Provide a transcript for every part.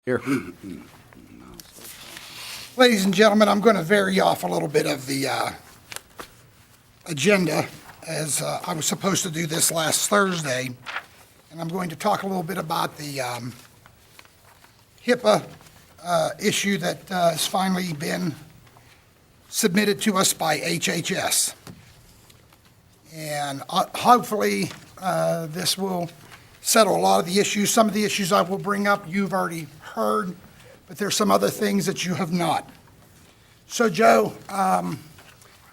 Here. Ladies and gentlemen, I'm going to vary off a little bit of the agenda, as I was supposed to do this last Thursday, and I'm going to talk a little bit about the HIPAA issue that has finally been submitted to us by HHS. And hopefully, this will settle a lot of the issues. Some of the issues I will bring up, you've already heard, but there's some other things that you have not. So, Joe,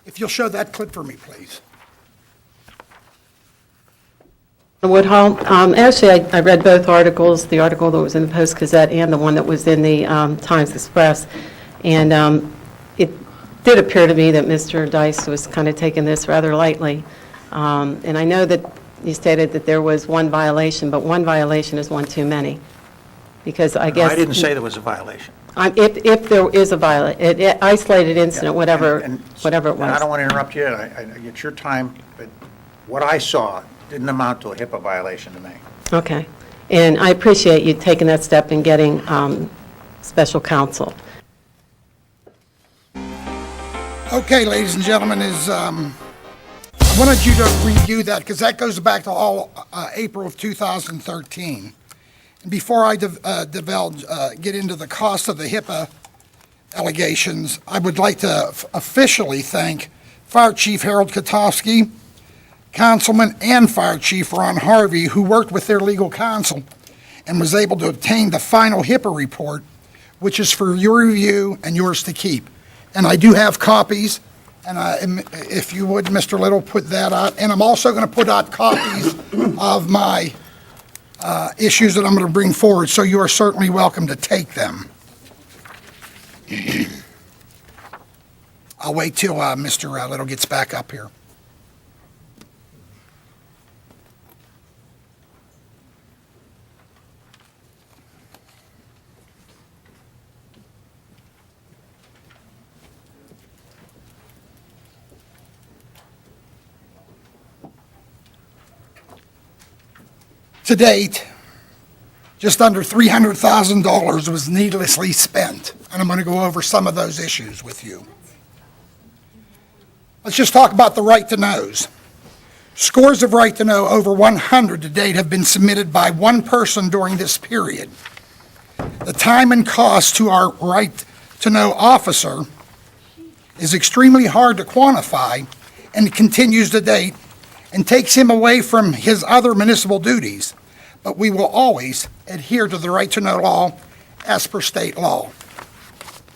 if you'll show that clip for me, please. Woodhull. Actually, I read both articles, the article that was in the Post-Gazette and the one that was in the Times Express, and it did appear to me that Mr. Dice was kind of taking this rather lightly. And I know that you stated that there was one violation, but one violation is one too many. Because I guess... I didn't say there was a violation. If there is a isolated incident, Yeah, whatever and whatever it was. And I don't want to interrupt you, I get your time, but what I saw didn't amount to a HIPAA violation to me. Okay. And I appreciate you taking that step and getting special counsel. Okay, ladies and gentlemen, I wanted you to review that because that goes back to all April of 2013. And before I get into the cost of the HIPAA allegations, I would like to officially thank Fire Chief Harold Katofsky, Councilman and Fire Chief Ron Harvey, who worked with their legal counsel and was able to obtain the final HIPAA report, which is for your review and yours to keep. And I do have copies, and if you would, Mr. Little, put that out. And I'm also going to put out copies of my issues that I'm going to bring forward, so you are certainly welcome to take them. I'll wait till Mr. Little gets back up here. To date, just under $300,000 was needlessly spent, and I'm going to go over some of those issues with you. Let's just talk about the right to knows. Scores of right to know, over 100 to date, have been submitted by one person during this period. The time and cost to our right to know officer is extremely hard to quantify and continues to date and takes him away from his other municipal duties, but we will always adhere to the right to know law as per state law.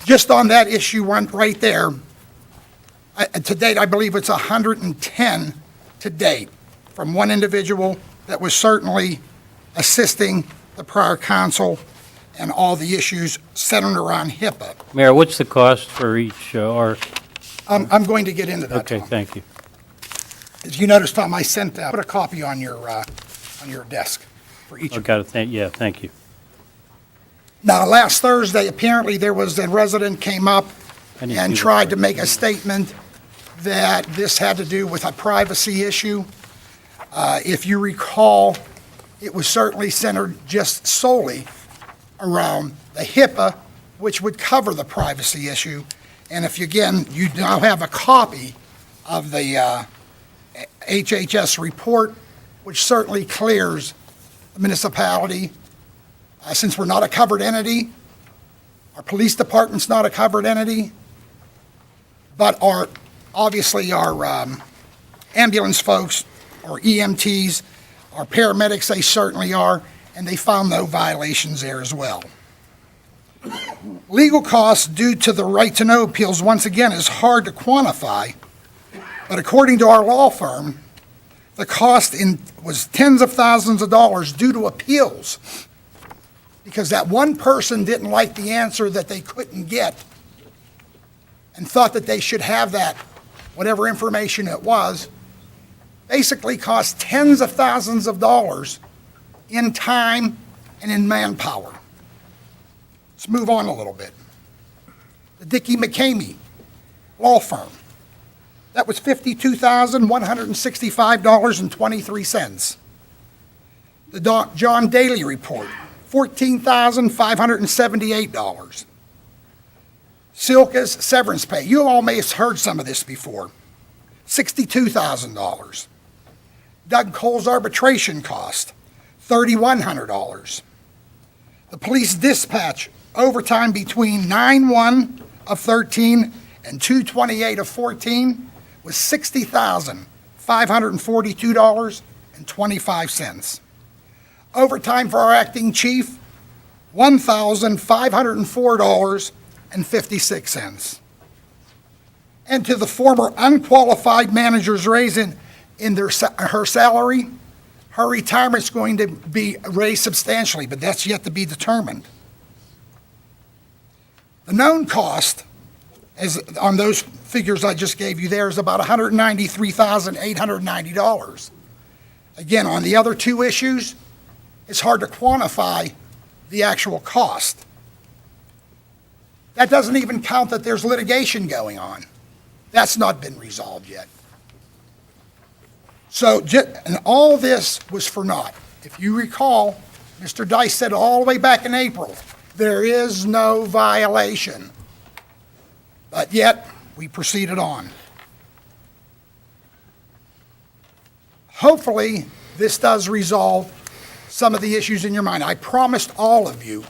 Just on that issue right there, to date, I believe it's 110 to date from one individual that was certainly assisting the prior council and all the issues centered around HIPAA. Mayor, what's the cost for each I'm going to get into that, Okay, Tom. thank you. As you noticed, Tom, I sent put a copy on your desk for each. I've got to thank, yeah, thank you. Now, last Thursday, apparently there was a resident came up I need and to- tried to make a statement that this had to do with a privacy issue. If you recall, it was certainly centered just solely around the HIPAA, which would cover the privacy issue. And if, again, you now have a copy of the HHS report, which certainly clears the municipality. Since we're not a covered entity, our police department's not a covered entity, but obviously our ambulance folks, our EMTs, our paramedics, they certainly are, and they found no violations there as well. Legal costs due to the right to know appeals, once again, is hard to quantify. But according to our law firm, the cost was tens of thousands of dollars due to appeals because that one person didn't like the answer that they couldn't get and thought that they should have that, whatever information it was, basically cost tens of thousands of dollars in time and in manpower. Let's move on a little bit. The Dickey McCamey law firm. That was $52,165.23. The John Daly report, $14,578. Silka's severance pay, you all may have heard some of this before, $62,000. Doug Cole's arbitration cost, $3,100. The police dispatch overtime between 9/1 of 13 and 2/28 of 14 was $60,542.25. Overtime for our acting chief, $1,504.56. And to the former unqualified manager's raise in her salary, her retirement's going to be raised substantially, but that's yet to be determined. The known cost, as on those figures I just gave you there, is about $193,890. Again, on the other two issues, it's hard to quantify the actual cost. That doesn't even count that there's litigation going on. That's not been resolved yet. So, and all this was for naught. If you recall, Mr. Dice said all the way back in April, there is no violation. But yet, we proceeded on. Hopefully, this does resolve some of the issues in your mind. I promised all of you,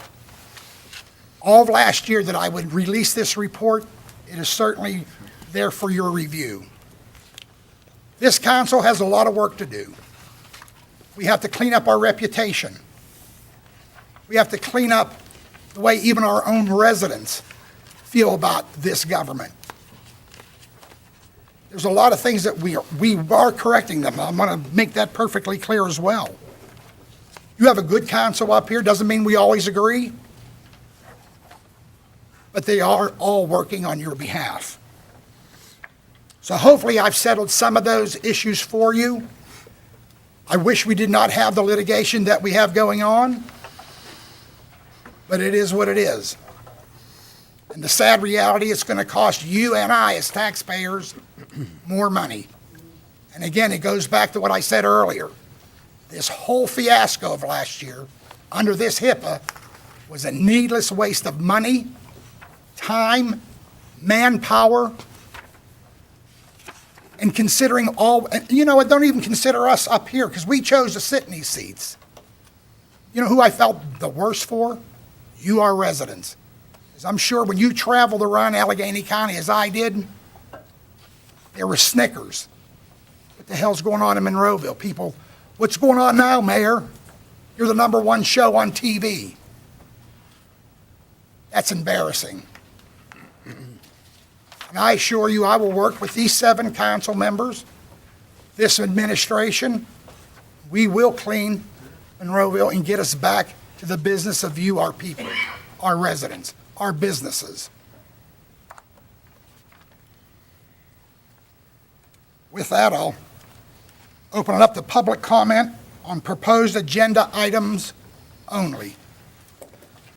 all of last year, that I would release this report. It is certainly there for your review. This council has a lot of work to do. We have to clean up our reputation. We have to clean up the way even our own residents feel about this government. There's a lot of things that we are correcting them. I want to make that perfectly clear as well. You have a good council up here, doesn't mean we always agree, but they are all working on your behalf. So hopefully I've settled some of those issues for you. I wish we did not have the litigation that we have going on, but it is what it is. And the sad reality, it's going to cost you and I as taxpayers more money. And again, it goes back to what I said earlier. This whole fiasco of last year under this HIPAA was a needless waste of money, time, manpower, and considering all, you know what, don't even consider us up here because we chose to sit in these seats. You know who I felt the worst for? You, our residents. Because I'm sure when you traveled around Allegheny County as I did, there were snickers. What the hell's going on in Monroeville? People, what's going on now, Mayor? You're the #1 show on TV. That's embarrassing. And I assure you, I will work with these 7 council members, this administration. We will clean Monroeville and get us back to the business of you, our people, our residents, our businesses. With that, I'll open it up to public comment on proposed agenda items only.